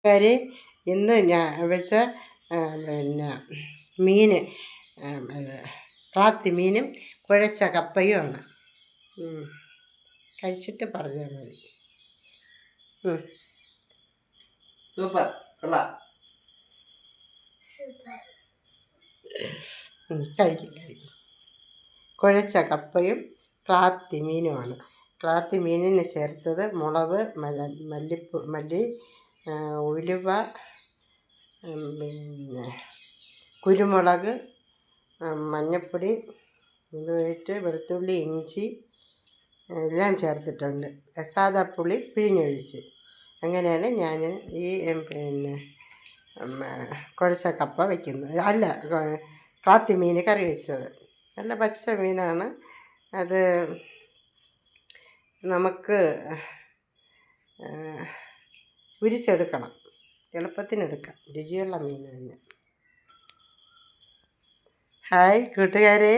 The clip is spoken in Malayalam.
കാര്യം ഇന്ന് ഞാൻ വെച്ച പിന്നെ മീൻ ക്ലാത്തി മീനും കുഴച്ച കപ്പയുമാണ്. കഴിച്ചിട്ട് പറഞ്ഞാൽ മതി. സൂപ്പർ, കഴിക്കും. കുഴച്ച കപ്പയും ക്ലാത്തി മീനുമാണ്. ക്ലാത്തി മീനിന് ചേർത്തത് മുളക്, മല്ലി, ഉലുവ, പിന്നെ കുരുമുളക്, മഞ്ഞൾപ്പൊടി, ഇതുമായിട്ട് വെളുത്തുള്ളി, ഇഞ്ചി എല്ലാം ചേർത്തിട്ടുണ്ട്. സാദാപ്പുളി പിഴിഞ്ഞൊഴിച്ച്. അങ്ങനെയാണ് ഞാൻ ഈ പിന്നെ കുഴച്ച കപ്പ വയ്ക്കുന്നത്. അല്ല, ക്ലാത്തി മീൻ കറി വെച്ചത്. നല്ല പച്ച മീനാണ്. അത് നമുക്ക് ഉരിച്ചെടുക്കണം. എളുപ്പത്തിനെടുക്കാം. രുചിയുള്ള മീൻ തന്നെ. ഹായ് കൂട്ടുകാരെ.